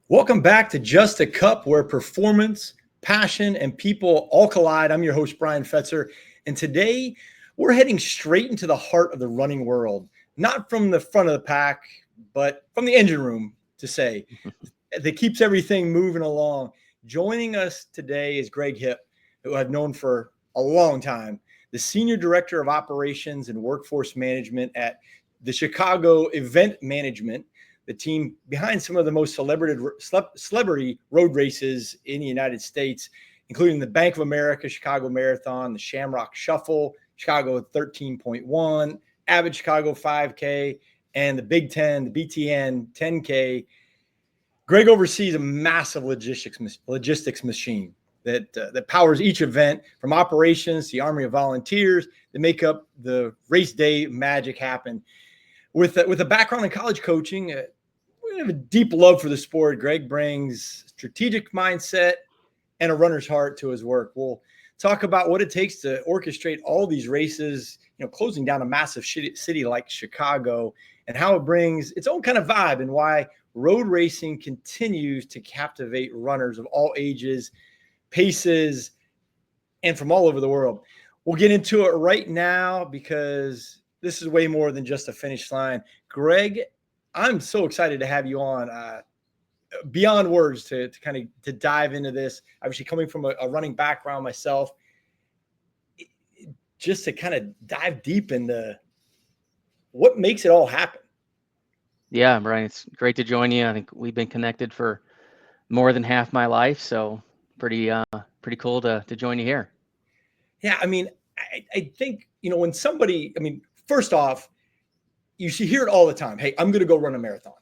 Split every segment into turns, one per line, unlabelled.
Welcome back to Just a Cup, where performance, passion, and people all collide. I'm your host, Bryan Fetzer, and today we're heading straight into the heart of the running world, not from the front of the pack, but from the engine room, to say, that keeps everything moving along. Joining us today is Greg Hipp, who I've known for a long time, the Senior Director of Operations and Workforce Management at the Chicago Event Management, the team behind some of the most celebrity road races in the United States, including the Bank of America Chicago Marathon, the Shamrock Shuffle, Chicago 13.1, Avid Chicago 5K, and the Big Ten, the BTN 10K. Greg oversees a massive logistics machine that powers each event, from operations to the army of volunteers that make up the race day magic happen. With a background in college coaching, we have a deep love for the sport. Greg brings strategic mindset and a runner's heart to his work. We'll talk about what it takes to orchestrate all these races, closing down a massive city like Chicago, and how it brings its own kind of vibe, and why road racing continues to captivate runners of all ages, paces, and from all over the world. We'll get into it right now because this is way more than just a finish line. Greg, I'm so excited to have you on. Beyond words to dive into this. Obviously, coming from a running background myself, just to kind of dive deep into what makes it all happen.
Yeah, Bryan, it's great to join you. I think we've been connected for more than half my life, so pretty cool to join you here.
Yeah, I mean, I think, when somebody, first off, you should hear it all the time. Hey, I'm going to go run a marathon,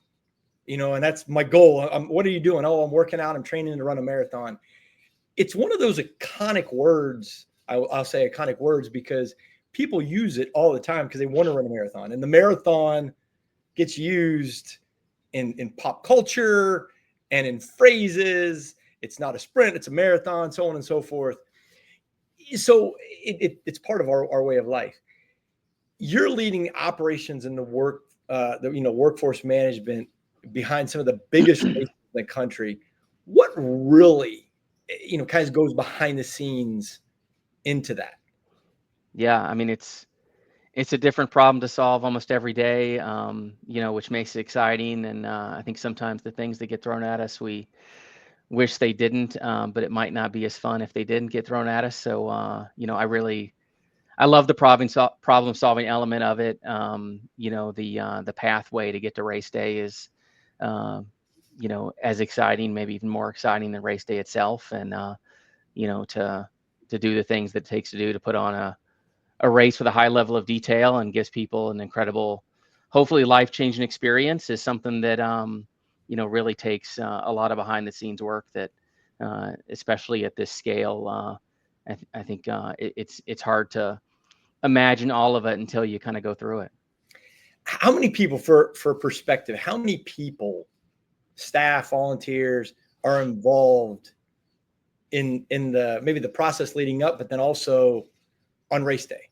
and that's my goal. What are you doing? Oh, I'm working out. I'm training to run a marathon. It's one of those iconic words. I'll say iconic words because people use it all the time because they want to run a marathon. And the marathon gets used in pop culture and in phrases. It's not a sprint, it's a marathon, so on and so forth. So it's part of our way of life. You're leading operations in the workforce management behind some of the biggest races in the country. What really, kind of goes behind the scenes into that?
Yeah, I mean it's a different problem to solve almost every day, which makes it exciting. And I think sometimes the things that get thrown at us, we wish they didn't, but it might not be as fun if they didn't get thrown at us. So, I love the problem solving element of it. The pathway to get to race day is, as exciting, maybe even more exciting than race day itself. And, to do the things that it takes to do to put on a race with a high level of detail and gives people an incredible, hopefully life-changing experience is something that, really takes a lot of behind the scenes work that, especially at this scale, I think it's hard to imagine all of it until you kind of go through it.
How many people, for perspective, how many people, staff, volunteers, are involved in the process leading up, but then also on race day?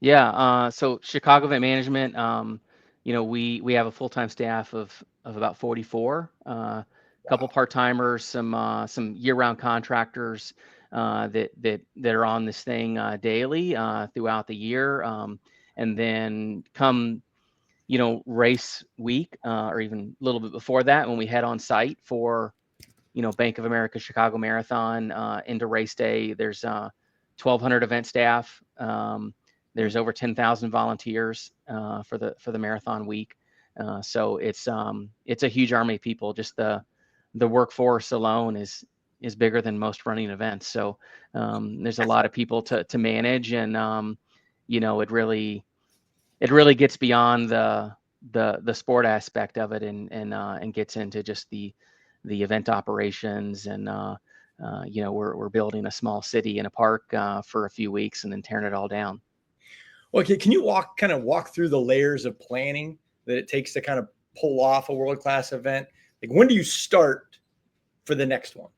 Yeah. So Chicago Event Management, we have a full-time staff of about 44, a couple part-timers, some year-round contractors that are on this thing daily throughout the year, and then come race week or even a little bit before that when we head on site for Bank of America Chicago Marathon into race day. There's 1,200 event staff. There's over 10,000 volunteers for the marathon week. So it's a huge army of people. Just the workforce alone is bigger than most running events. So there's a lot of people to manage, and it really gets beyond the sport aspect of it, and gets into just the event operations. And we're building a small city in a park for a few weeks and then tearing it all down.
Okay, can you walk through the layers of planning that it takes to kind of pull off a world-class event? Like, when do you start for the next one?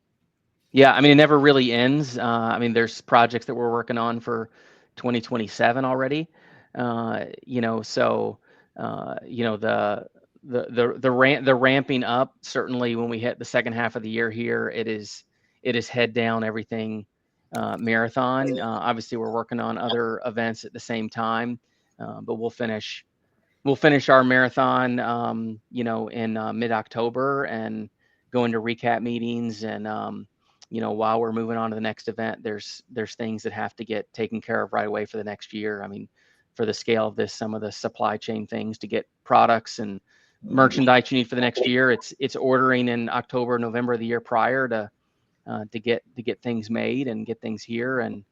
Yeah, I mean, it never really ends. There's projects that we're working on for 2027 already. So the the ramping up, certainly when we hit the second half of the year here, it is head down everything marathon. Obviously, we're working on other events at the same time, but we'll finish our marathon, in mid-October and go into recap meetings. And while we're moving on to the next event, there's things that have to get taken care of right away for the next year. I mean, for the scale of this, some of the supply chain things to get products and merchandise you need for the next year, it's ordering in October, November of the year prior to get things made and get things here. And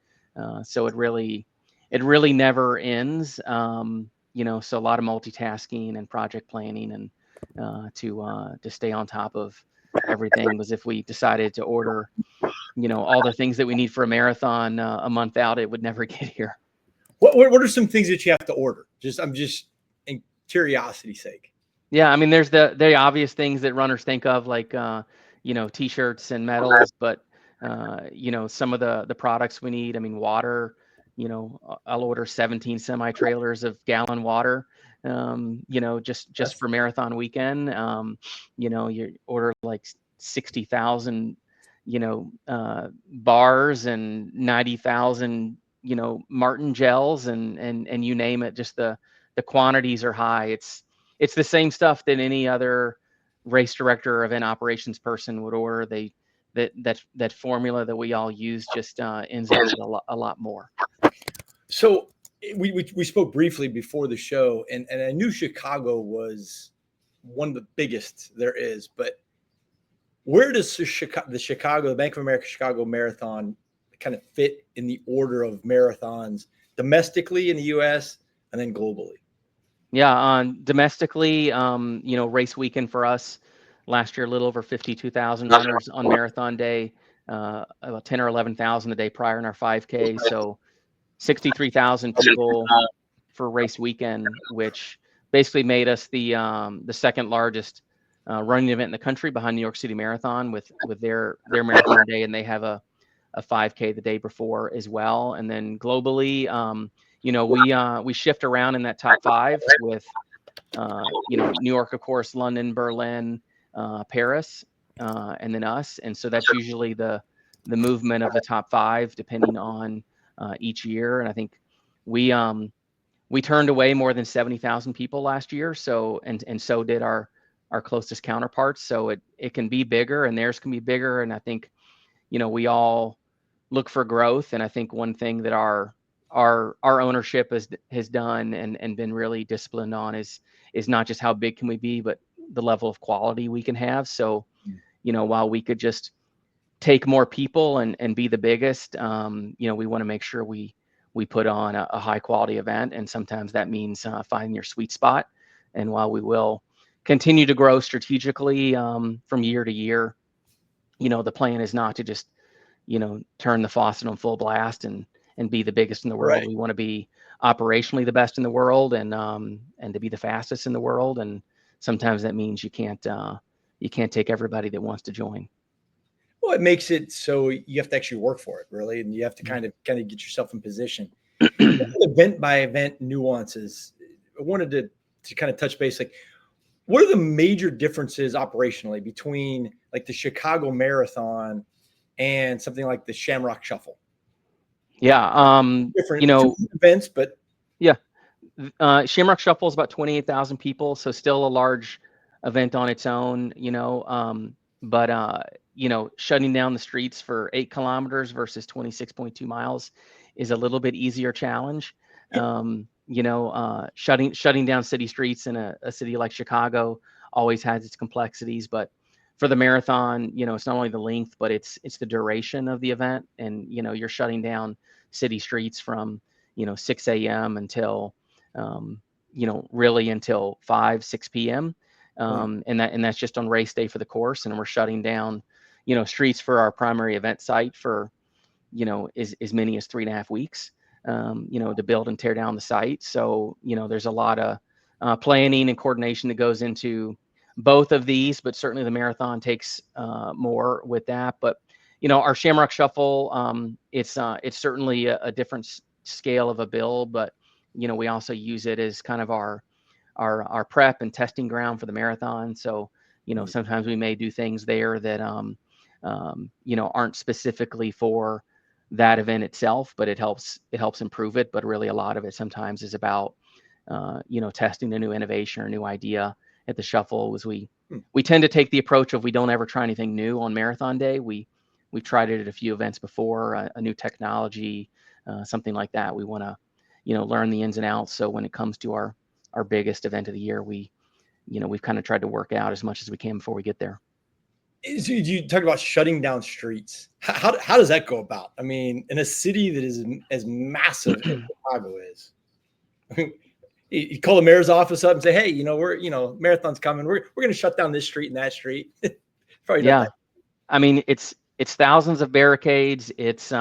so it really never ends. So a lot of multitasking and project planning and to stay on top of everything. Was if we decided to order, all the things that we need for a marathon a month out, it would never get here.
What are some things that you have to order? I'm just in curiosity's sake.
Yeah, I mean, there's the obvious things that runners think of, like t-shirts and medals, but some of the products we need. I mean, water. I'll order 17 semi-trailers of gallon water. Just for marathon weekend. You order like 60,000, bars and 90,000, Martin gels and you name it. Just the quantities are high. It's the same stuff that any other race director or event operations person would order. That formula that we all use just ends up with a lot more.
So we spoke briefly before the show, and I knew Chicago was one of the biggest there is, but where does the Bank of America Chicago Marathon kind of fit in the order of marathons domestically in the U.S. and then globally?
Yeah, domestically, race weekend for us last year, a little over 52,000 runners on marathon day, about 10 or 11,000 the day prior in our 5K. So 63,000 people for race weekend, which basically made us the second largest running event in the country behind New York City Marathon with their marathon day, and they have a 5K the day before as well. And then globally, we shift around in that top five with New York, of course, London, Berlin, Paris, and then us. And so that's usually the movement of the top five depending on each year. And I think we turned away more than 70,000 people last year. So and so did our closest counterparts. So it can be bigger and theirs can be bigger. And I think, we all look for growth. And I think one thing that our ownership has done and been really disciplined on is not just how big can we be, but the level of quality we can have. So, while we could just take more people and be the biggest, we want to make sure we put on a high quality event. And sometimes that means finding your sweet spot. And while we will continue to grow strategically from year to year, the plan is not to just, turn the faucet on full blast and be the biggest in the world. Right. We want to be operationally the best in the world and to be the fastest in the world. And sometimes that means you can't take everybody that wants to join.
Well, it makes it so you have to actually work for it, really, and you have to kind of get yourself in position. Event by event nuances. I wanted to kind of touch base. Like, what are the major differences operationally between like the Chicago Marathon and something like the Shamrock Shuffle?
Yeah,
different events, but
yeah, Shamrock Shuffle is about 28,000 people, so still a large event on its own. But shutting down the streets for 8 kilometers versus 26.2 miles is a little bit easier challenge. Shutting down city streets in a city like Chicago always has its complexities, but for the marathon, it's not only the length, but it's the duration of the event. And, you're shutting down city streets from, 6 a.m. until, really until 5, 6 p.m. And that's just on race day for the course. And we're shutting down, streets for our primary event site for, as many as 3.5 weeks, to build and tear down the site. So, there's a lot of planning and coordination that goes into both of these, but certainly the marathon takes more with that. But, our Shamrock Shuffle, it's certainly a different scale of a build, but, we also use it as kind of our our prep and testing ground for the marathon. So, sometimes we may do things there that, aren't specifically for that event itself, but it helps improve it. But really a lot of it sometimes is about, testing a new innovation or new idea at the shuffle. As we tend to take the approach of, we don't ever try anything new on marathon day. We've tried it at a few events before, a new technology, something like that. We want to, learn the ins and outs. So when it comes to our biggest event of the year, we've kind of tried to work out as much as we can before we get there.
So you talk about shutting down streets. How does that go about? I mean, in a city that is as massive as Chicago is, I mean, you call the mayor's office up and say, "Hey, marathon's coming. We're going to shut down this street and that street." Probably not that.
I mean, it's thousands of barricades. It's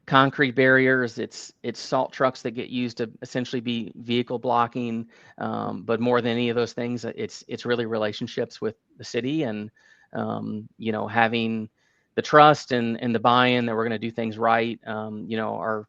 concrete barriers. It's salt trucks that get used to essentially be vehicle blocking. But more than any of those things, it's really relationships with the city and, having the trust and the buy-in that we're going to do things right. Our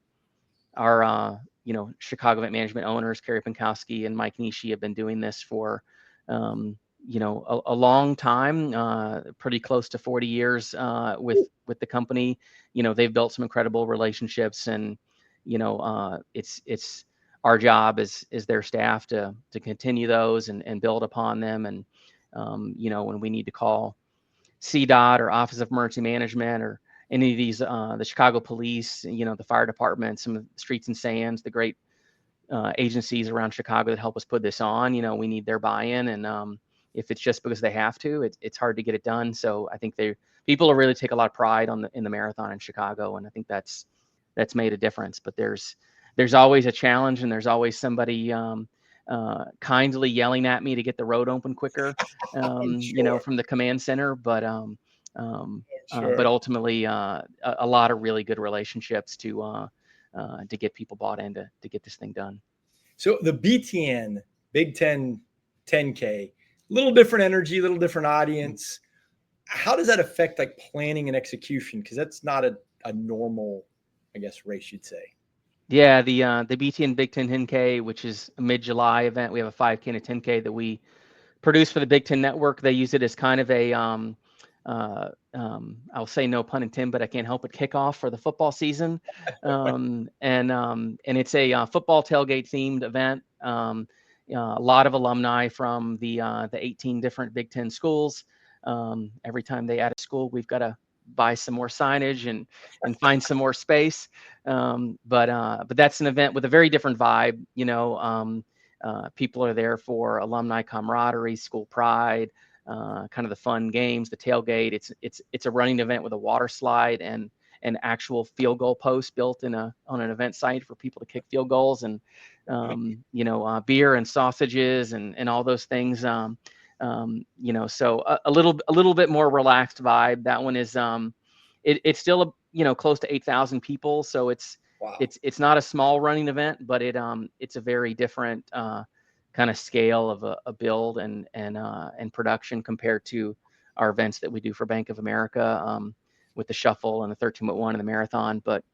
Chicago event management owners, Kerry Pankowski and Mike Nishi, have been doing this for, a long time, pretty close to 40 years with the company. They've built some incredible relationships, and it's our job as their staff to continue those and build upon them. And when we need to call CDOT or Office of Emergency Management or any of these, the Chicago Police, the fire department, some of the Streets and Sands, the great agencies around Chicago that help us put this on, we need their buy-in. And if it's just because they have to, it's hard to get it done. So I think people really take a lot of pride in the marathon in Chicago, and I think that's made a difference. But there's always a challenge, and there's always somebody kindly yelling at me to get the road open quicker, from the command center. But but ultimately, a lot of really good relationships to get people bought in to get this thing done.
So the BTN Big Ten 10K, little different energy, little different audience. How does that affect like planning and execution? Because that's not a normal, I guess, race, you'd say.
Yeah, the BTN Big Ten 10K, which is a mid-July event. We have a 5K and a 10K that we produce for the Big Ten Network. They use it as kind of a I'll say no pun intended, but I can't help it, kickoff for the football season. And it's a football tailgate themed event. A lot of alumni from the 18 different Big Ten schools. Every time they add a school, we've got to buy some more signage and find some more space. But that's an event with a very different vibe. People are there for alumni camaraderie, school pride, kind of the fun games, the tailgate. It's a running event with a water slide and an actual field goal post built on an event site for people to kick field goals, and beer and sausages and all those things. So a little bit more relaxed vibe. That one is it's still close to 8,000 people, so it's
Wow.
It's not a small running event, but it's a very different kind of scale of a build and production compared to our events that we do for Bank of America, with the shuffle and the 13.1 and the marathon. But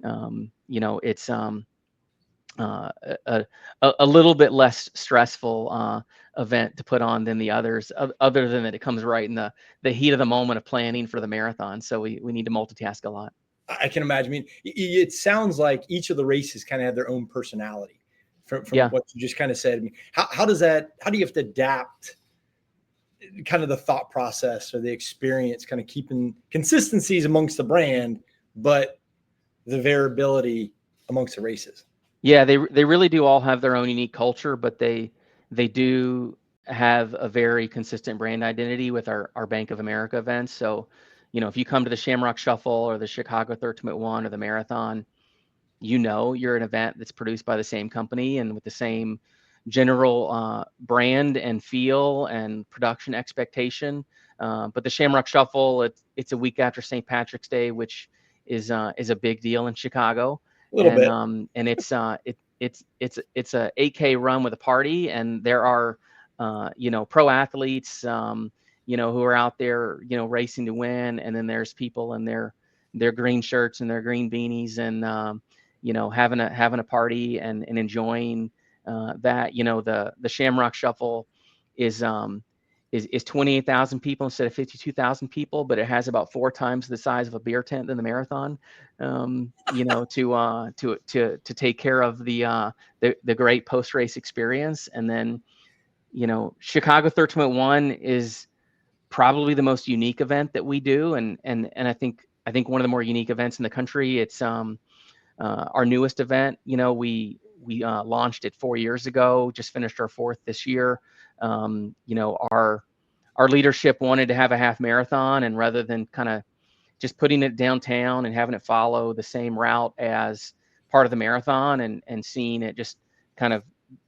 it's a little bit less stressful event to put on than the others, other than that it comes right in the heat of the moment of planning for the marathon. So we need to multitask a lot.
I can imagine. I mean, it sounds like each of the races kind of have their own personality from what you just kind of said. I mean, how do you have to adapt kind of the thought process or the experience, kind of keeping consistencies amongst the brand, but the variability amongst the races?
Yeah, they really do all have their own unique culture, but they do have a very consistent brand identity with our Bank of America events. So, if you come to the Shamrock Shuffle or the Chicago 13.1 or the marathon, you're an event that's produced by the same company and with the same general brand and feel and production expectation. But the Shamrock Shuffle, it's a week after St. Patrick's Day, which is a big deal in Chicago.
A little bit.
And it's a 8K run with a party, and there are pro athletes who are out there racing to win, and then there's people in their green shirts and their green beanies and having a party and enjoying that, the Shamrock Shuffle is 28,000 people instead of 52,000 people, but it has about 4 times the size of a beer tent than the marathon, to take care of the great post-race experience. And then, Chicago 13.1 is probably the most unique event that we do. And I think one of the more unique events in the country. It's our newest event. We launched it 4 years ago, just finished our 4th this year. Our leadership wanted to have a half marathon, and rather than kind of just putting it downtown and having it follow the same route as part of the marathon and seeing it just kind of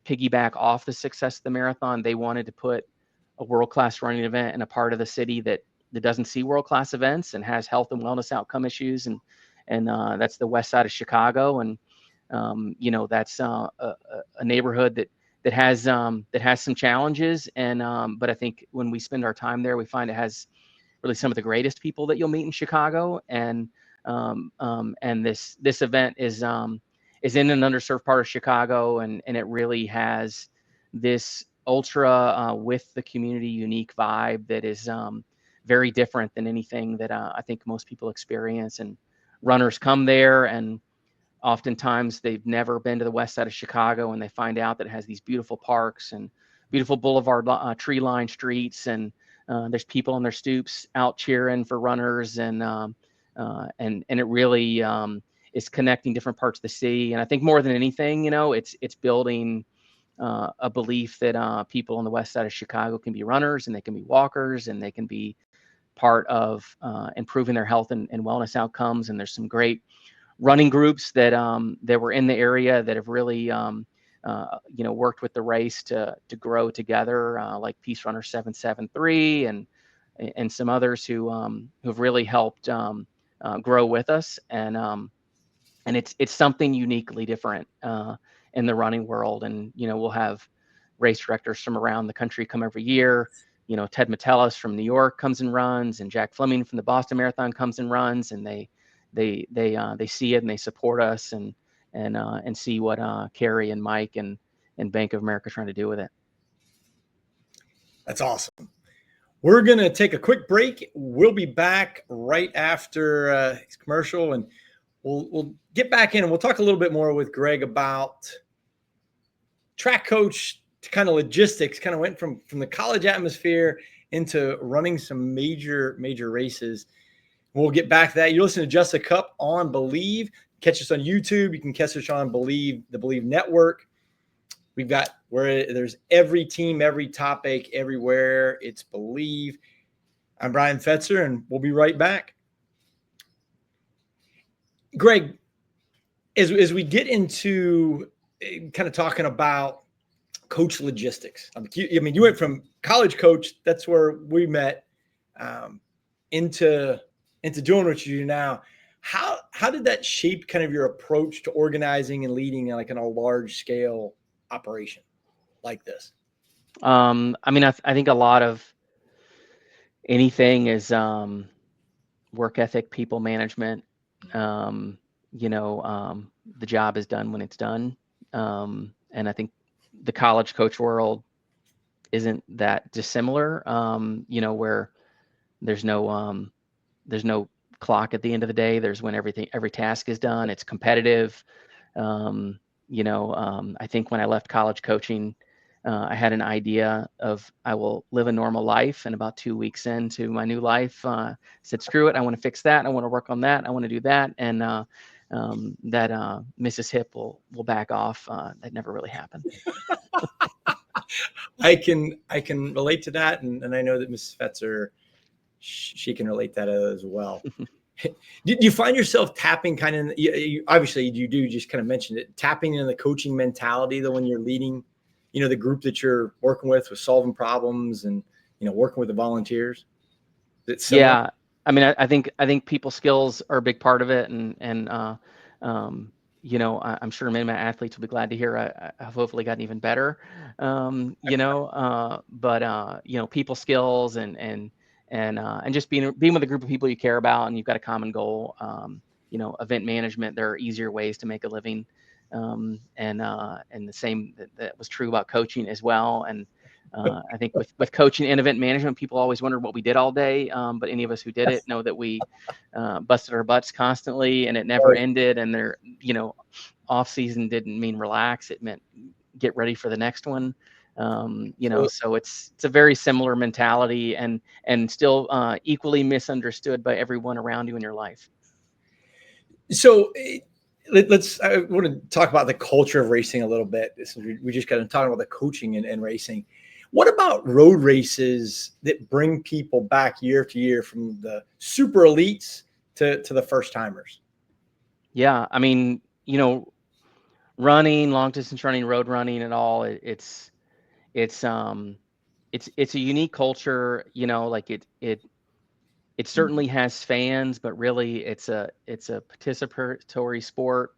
piggyback off the success of the marathon, they wanted to put a world-class running event in a part of the city that doesn't see world-class events and has health and wellness outcome issues. And that's the west side of Chicago. And, that's a neighborhood that has some challenges. And, but I think when we spend our time there, we find it has really some of the greatest people that you'll meet in Chicago. And this event is in an underserved part of Chicago, and it really has this ultra with the community unique vibe that is very different than anything that I think most people experience. And runners come there, and oftentimes they've never been to the west side of Chicago, and they find out that it has these beautiful parks and beautiful boulevard tree-lined streets, and there's people on their stoops out cheering for runners, and it really is connecting different parts of the city. And I think more than anything, it's building a belief that people on the west side of Chicago can be runners, and they can be walkers, and they can be part of improving their health and wellness outcomes. And there's some great running groups that were in the area that have really worked with the race to grow together, like Peace Runner 773 and some others who've really helped grow with us. And it's something uniquely different in the running world. And we'll have race directors from around the country come every year. Ted Metellus from New York comes and runs, and Jack Fleming from the Boston Marathon comes and runs, and they see it and they support us and see what Carrie and Mike and Bank of America are trying to do with it.
That's awesome. We're going to take a quick break. We'll be back right after this commercial, and we'll get back in and we'll talk a little bit more with Greg about track coach to kind of logistics, kind of went from the college atmosphere into running some major races. We'll get back to that. You're listening to Just a Cup on Bleav. Catch us on YouTube. You can catch us on Bleav, the Bleav Network. We've got where there's every team, every topic, everywhere. It's Bleav. I'm Bryan Fetzer, and we'll be right back. Greg, as we get into kind of talking about coach logistics, I mean, you went from college coach, that's where we met, into doing what you do now. How did that shape kind of your approach to organizing and leading like in a large scale operation like this?
I mean, I think a lot of anything is work ethic, people management. The job is done when it's done. And I think the college coach world isn't that dissimilar, where there's no clock at the end of the day. There's when every task is done. It's competitive. I think when I left college coaching, I had an idea of I will live a normal life. And about 2 weeks into my new life, said, screw it. I want to fix that. I want to work on that. I want to do that. And that Mrs. Hipp will back off. That never really happened.
I can relate to that. And I know that Mrs. Fetzer, she can relate that as well. Do you find yourself tapping kind of, obviously you do just kind of mentioned it, tapping in the coaching mentality though when you're leading, the group that you're working with solving problems and, working with the volunteers?
Yeah. I mean, I think people skills are a big part of it. And I'm sure many of my athletes will be glad to hear I've hopefully gotten even better, but people skills and just being with a group of people you care about and you've got a common goal. Event management, there are easier ways to make a living And the same that was true about coaching as well. And I think with coaching and event management, people always wondered what we did all day. But any of us who did it know that we busted our butts constantly, and it never ended. And off season didn't mean relax; it meant get ready for the next one. So it's a very similar mentality, and still equally misunderstood by everyone around you in your life.
So I want to talk about the culture of racing a little bit. We just got to talk about the coaching and racing. What about road races that bring people back year to year, from the super elites to the first timers?
Yeah, I mean, running, long distance running, road running, and all, it's a unique culture. Like it certainly has fans, but really it's a participatory sport,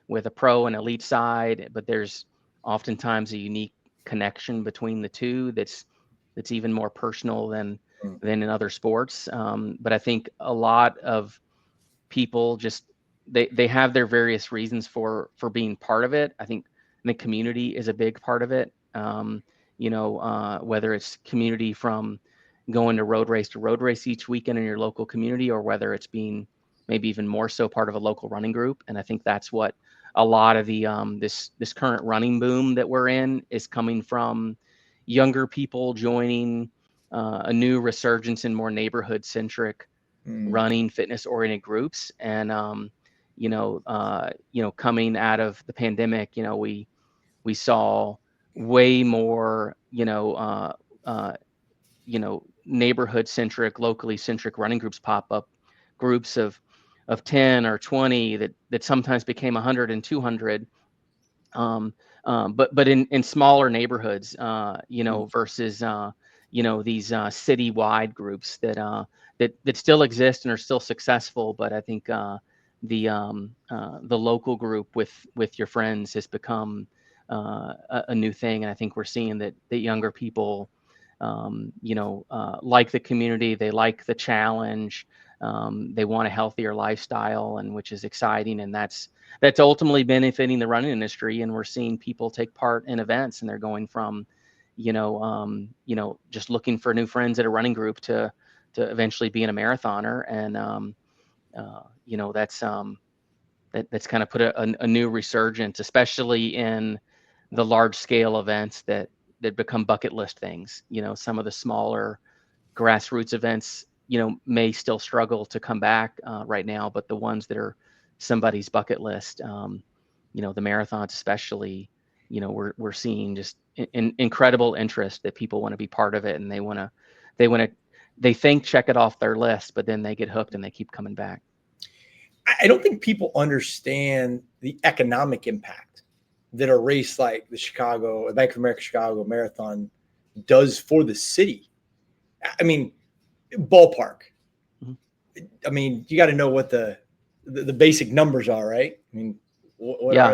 with a pro and elite side. But there's oftentimes a unique connection between the two that's even more personal than in other sports. But I think a lot of people just they have their various reasons for being part of it. I think the community is a big part of it. Whether it's community from going to road race each weekend in your local community, or whether it's being maybe even more so part of a local running group. And I think that's what a lot of the this current running boom that we're in is coming from: younger people joining a new resurgence in more neighborhood centric running, fitness oriented groups. And coming out of the pandemic, we saw way more neighborhood centric, locally centric running groups pop up, groups of 10 or 20 that sometimes became 100 and 200. But in smaller neighborhoods, versus these citywide groups that still exist and are still successful. But I think the local group with your friends has become a new thing. And I think we're seeing that younger people, like the community, they like the challenge, they want a healthier lifestyle, and which is exciting. And that's ultimately benefiting the running industry. And we're seeing people take part in events, and they're going from, just looking for new friends at a running group to eventually being a marathoner. And, that's kind of put a new resurgence, especially in the large scale events that become bucket list things. Some of the smaller grassroots events, may still struggle to come back right now, but the ones that are somebody's bucket list, the marathons especially, we're seeing just incredible interest, that people want to be part of it, and they think check it off their list, but then they get hooked and they keep coming back.
I don't think people understand the economic impact that a race like the Bank of America Chicago Marathon does for the city. I mean, ballpark. Mm-hmm. I mean, you got to know what the basic numbers are, right? I mean, what
yeah.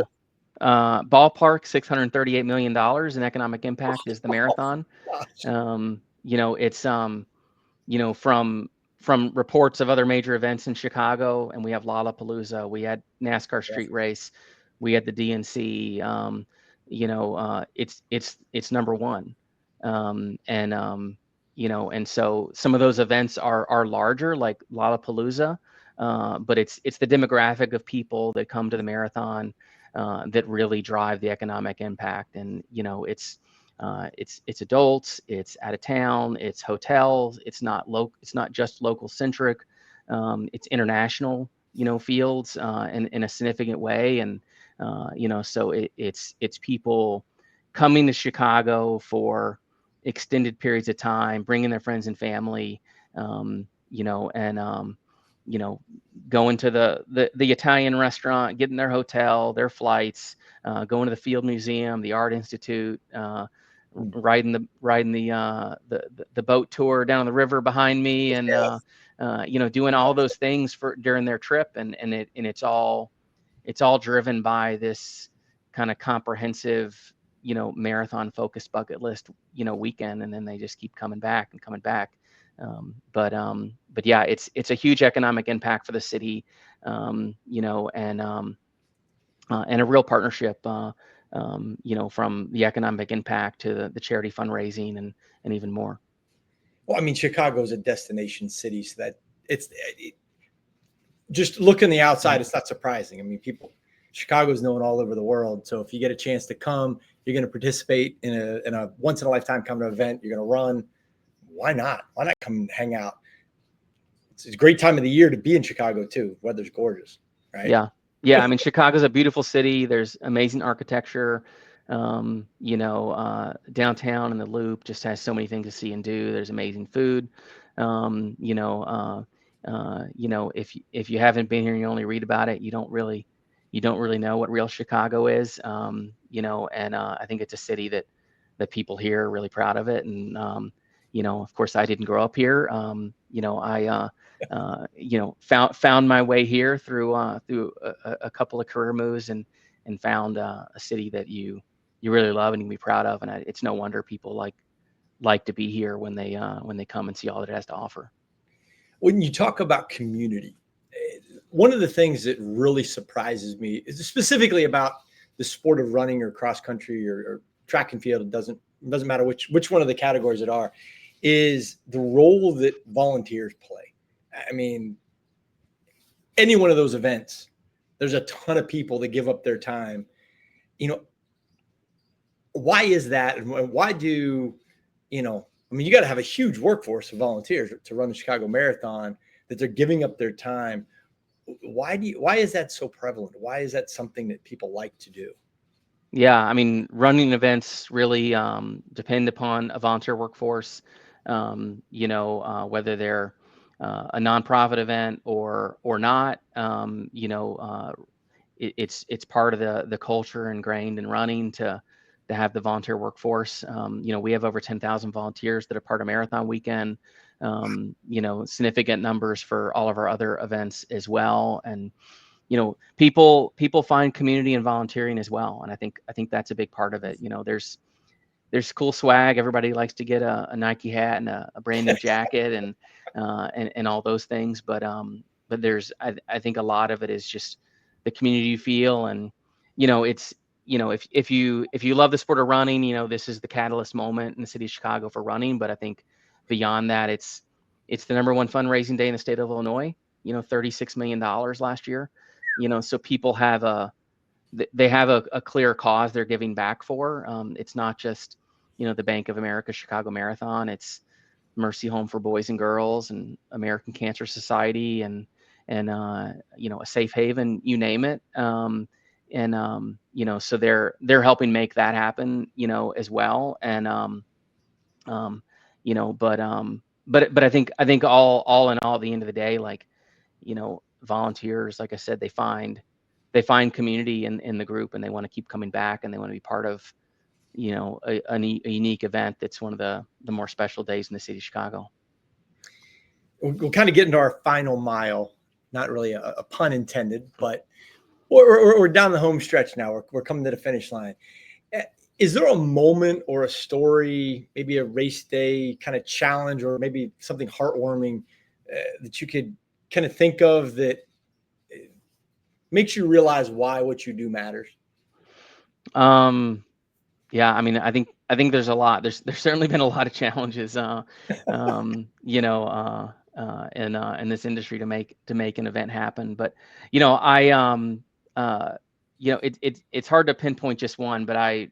Are
ballpark, $638 million in economic impact is the marathon. It's from reports of other major events in Chicago, and we have Lollapalooza, we had NASCAR street race, we had the DNC. It's number one. And so some of those events are larger, like Lollapalooza, but it's the demographic of people that come to the marathon that really drive the economic impact. And it's adults, it's out of town, it's hotels, it's not just local centric, it's international, fields in a significant way. And so it's people coming to Chicago for extended periods of time, bringing their friends and family, and going to the Italian restaurant, getting their hotel, their flights, going to the Field Museum, the Art Institute, riding the boat tour down on the river behind me, and doing all those things during their trip. And it's all driven by this kind of comprehensive, marathon focused bucket list, weekend. And then they just keep coming back and coming back. But yeah, it's a huge economic impact for the city, and and a real partnership, from the economic impact to the charity fundraising and even more.
Well, I mean, Chicago is a destination city, so that just looking the outside, it's not surprising. I mean, Chicago's known all over the world. So if you get a chance to come, you're going to participate in a once in a lifetime kind of event. You're going to run. Why not? Why not come and hang out? It's a great time of the year to be in Chicago too. Weather's gorgeous, right?
Yeah. Yeah. I mean, Chicago's a beautiful city. There's amazing architecture. Downtown and the Loop just has so many things to see and do. There's amazing food. If you haven't been here and you only read about it, you don't really know what real Chicago is. I think it's a city that people here are really proud of it. And of course, I didn't grow up here. Found my way here through a couple of career moves and found a city that you really love and you can be proud of. And it's no wonder people like to be here when they come and see all that it has to offer.
When you talk about community, one of the things that really surprises me is specifically about the sport of running or cross country or track and field. It doesn't matter which one of the categories it are, is the role that volunteers play. I mean, any one of those events, there's a ton of people that give up their time. Why is that? And why do, I mean, you got to have a huge workforce of volunteers to run the Chicago Marathon that they're giving up their time. Why is that so prevalent? Why is that something that people like to do?
Yeah, I mean, running events really depend upon a volunteer workforce. Whether they're a nonprofit event or not. It's part of the culture ingrained in running to have the volunteer workforce. We have over 10,000 volunteers that are part of Marathon Weekend. Significant numbers for all of our other events as well. And people find community and volunteering as well. And I think that's a big part of it. There's cool swag. Everybody likes to get a Nike hat and a brand new jacket and all those things. But there's I think a lot of it is just the community you feel. And it's if you love the sport of running, this is the catalyst moment in the city of Chicago for running. But I think beyond that, it's the number one fundraising day in the state of Illinois. $36 million last year. So people have a clear cause they're giving back for. It's not just the Bank of America Chicago Marathon. It's Mercy Home for Boys and Girls and American Cancer Society and a safe haven, you name it. So they're helping make that happen, as well. And but I think all in all, at the end of the day, volunteers, like I said, they find community in the group, and they want to keep coming back, and they want to be part of a unique event that's one of the more special days in the city of Chicago.
We'll kind of get into our final mile, not really a pun intended, but we're down the home stretch now. We're coming to the finish line. Is there a moment or a story, maybe a race day kind of challenge, or maybe something heartwarming that you could kind of think of that makes you realize why what you do matters?
Yeah, I mean, I think there's a lot. There's certainly been a lot of challenges, in this industry to make an event happen. But it's hard to pinpoint just one. But I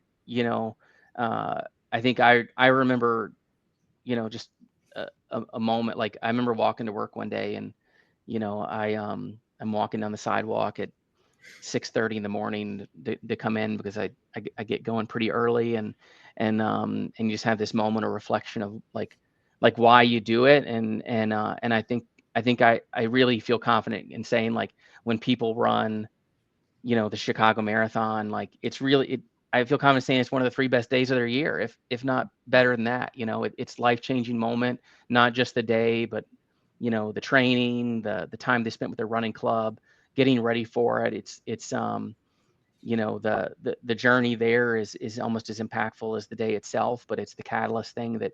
think I remember, just a moment. Like, I remember walking to work one day, and I'm walking down the sidewalk at 6:30 in the morning to come in because I get going pretty early, and you just have this moment of reflection of like why you do it. And I think I really feel confident in saying, like, when people run, the Chicago Marathon, like, I feel confident saying it's one of the 3 best days of their year, if not better than that. It's life-changing moment, not just the day, but the training, the time they spent with their running club, getting ready for it. It's the journey there is almost as impactful as the day itself, but it's the catalyst thing that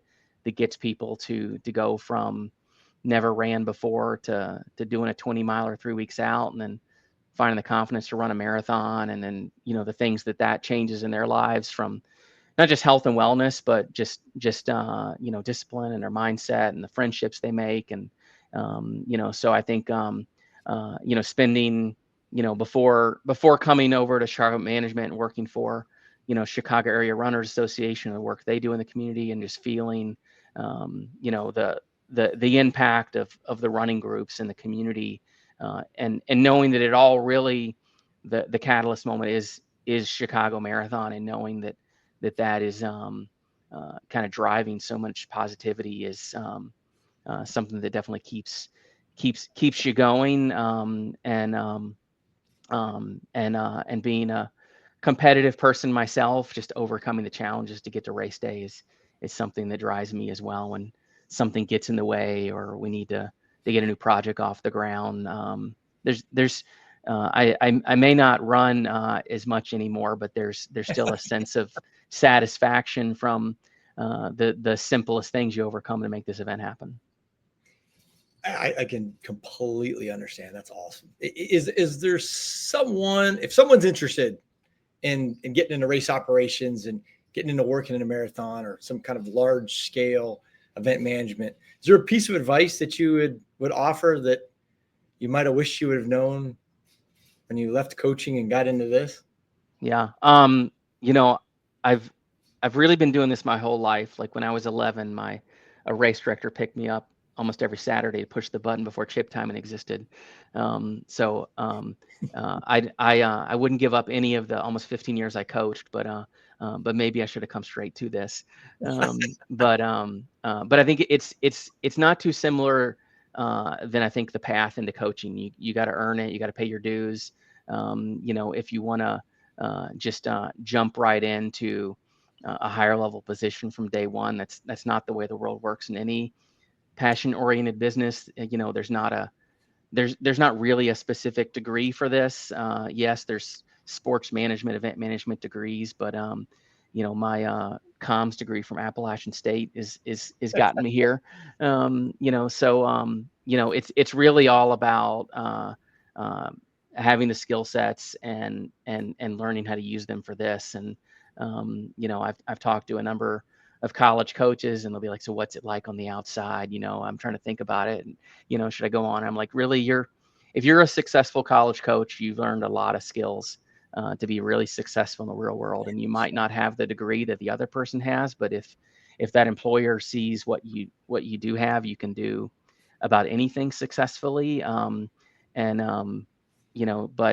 gets people to go from never ran before to doing a 20 mile or 3 weeks out, and then finding the confidence to run a marathon, and then, the things that changes in their lives, from not just health and wellness, but just discipline and their mindset and the friendships they make. And, so I think, spending, before coming over to Charlotte management and working for, Chicago Area Runners Association, the work they do in the community, and just feeling, the impact of the running groups in the community, and knowing that it all really, the catalyst moment is Chicago Marathon, and knowing that is kind of driving so much positivity, is something that definitely keeps you going, and being a competitive person myself, just overcoming the challenges to get to race day is something that drives me as well. When something gets in the way, or we need to get a new project off the ground, there's I may not run as much anymore, but there's still a sense of satisfaction from the simplest things you overcome to make this event happen.
I can completely understand. That's awesome. Is there someone, if someone's interested in getting into race operations and getting into working in a marathon or some kind of large scale event management, is there a piece of advice that you would offer that you might have wished you would have known when you left coaching and got into this?
Yeah. I've really been doing this my whole life. Like when I was 11, a race director picked me up almost every Saturday to push the button before chip timing existed. I wouldn't give up any of the almost 15 years I coached, but maybe I should have come straight to this. But I think it's not too similar than I think the path into coaching. You got to earn it. You got to pay your dues. If you want to just jump right into a higher level position from day one, that's not the way the world works in any passion oriented business. There's not really a specific degree for this. Yes, there's sports management, event management degrees, but my comms degree from Appalachian State is gotten me here. It's really all about having the skill sets and learning how to use them for this. And I've talked to a number of college coaches, and they'll be like, so what's it like on the outside? I'm trying to think about it, and should I go on? I'm like, really, if you're a successful college coach, you've learned a lot of skills to be really successful in the real world. And you might not have the degree that the other person has, but if that employer sees what you do have, you can do about anything successfully. But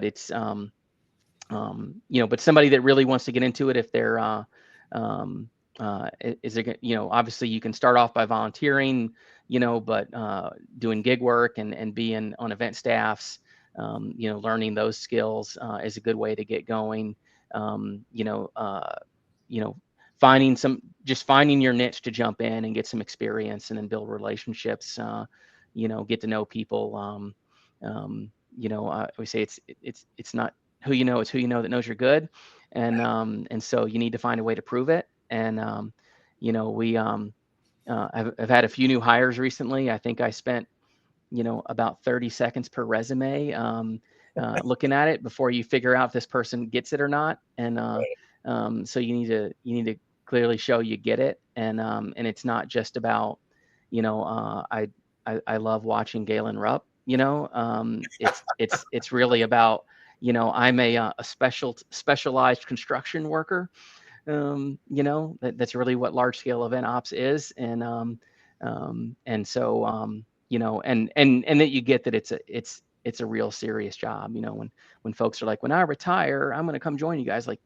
it's but somebody that really wants to get into it, if they're is it, obviously you can start off by volunteering, but doing gig work and being on event staffs, learning those skills is a good way to get going. Finding your niche to jump in and get some experience, and then build relationships, get to know people. We say it's not who you know, it's who you know that knows you're good. And so you need to find a way to prove it. And, I've had a few new hires recently. I think I spent, about 30 seconds per resume, looking at it before you figure out if this person gets it or not. And, so you need to clearly show you get it. And it's not just about, I love watching Galen Rupp, it's really about, I'm a specialized construction worker. That's really what large scale event ops is. And so and that you get that it's a real serious job. When folks are like, when I retire, I'm going to come join you guys, like,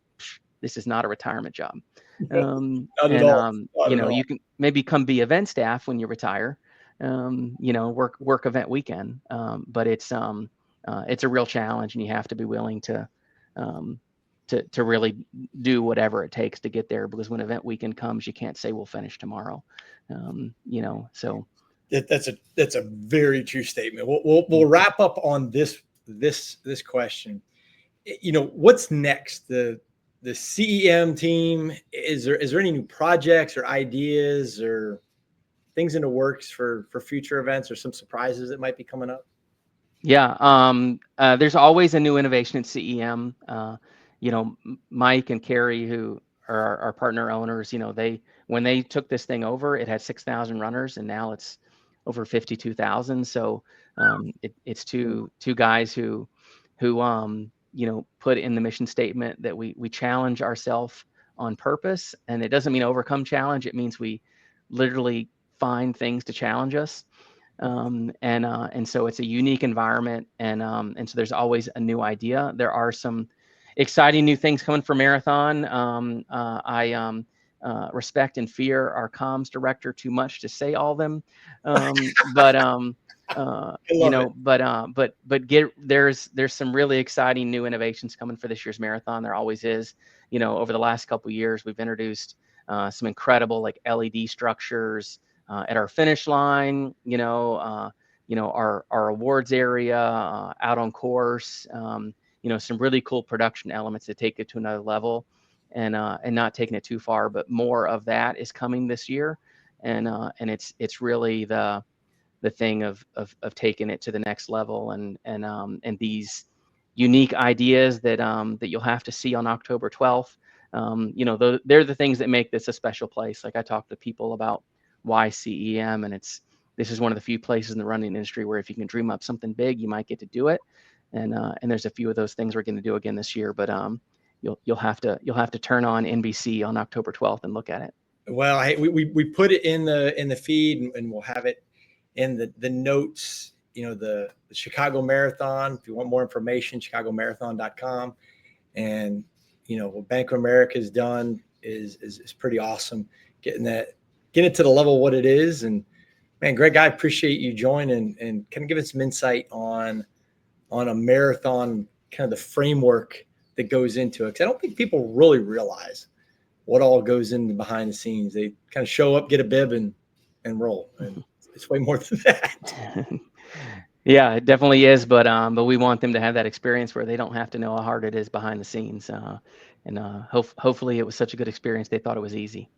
this is not a retirement job.
Not at all.
You can maybe come be event staff when you retire, work event weekend. But it's a real challenge, and you have to be willing to really do whatever it takes to get there, because when event weekend comes, you can't say we'll finish tomorrow. So
that's a very true statement. We'll wrap up on this question. What's next? The CEM team, is there any new projects or ideas or things in the works for future events, or some surprises that might be coming up?
Yeah, there's always a new innovation in CEM. Mike and Carrie, who are our partner owners, when they took this thing over, it had 6,000 runners, and now it's over 52,000. So it's two guys who put in the mission statement that we challenge ourselves on purpose, and it doesn't mean overcome challenge. It means we literally find things to challenge us. And so it's a unique environment, and so there's always a new idea. There are some exciting new things coming for marathon. I respect and fear our comms director too much to say all of them, but
I love it.
there's some really exciting new innovations coming for this year's marathon. There always is. Over the last couple of years, we've introduced some incredible like LED structures at our finish line, our awards area, out on course, some really cool production elements that take it to another level, and not taking it too far, but more of that is coming this year, and it's really the thing of taking it to the next level, and these unique ideas that you'll have to see on October 12th. They're the things that make this a special place. Like I talk to people about why CEM, and this is one of the few places in the running industry where if you can dream up something big, you might get to do it. And there's a few of those things we're going to do again this year, but you'll have to turn on NBC on October 12th and look at it.
Well, we put it in the feed, and we'll have it in the notes. The Chicago Marathon. If you want more information, chicagomarathon.com. And what Bank of America has done is pretty awesome. Getting it to the level of what it is. And man, Greg, I appreciate you joining and kind of giving some insight on a marathon, kind of the framework that goes into it. Because I don't think people really realize what all goes in behind the scenes. They kind of show up, get a bib, and roll. And it's way more than that.
Yeah, it definitely is. But we want them to have that experience where they don't have to know how hard it is behind the scenes. And hopefully it was such a good experience they thought it was easy.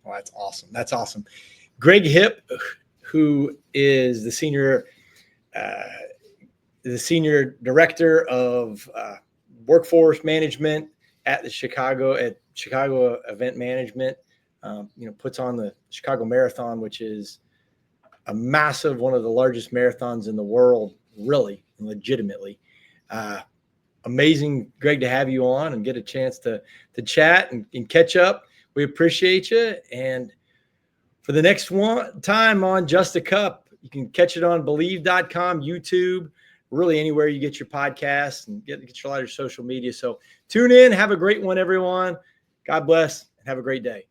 Well, that's awesome. That's awesome. Greg Hipp, who is the senior director of workforce management at Chicago Event Management, puts on the Chicago Marathon, which is a massive, one of the largest marathons in the world, really, and legitimately. Amazing, Greg, to have you on and get a chance to chat and catch up. We appreciate you. And for the next time on Just a Cup, you can catch it on Bleav.com, YouTube, really anywhere you get your podcasts, and get your social media. So tune in. Have a great one, everyone. God bless, and have a great day.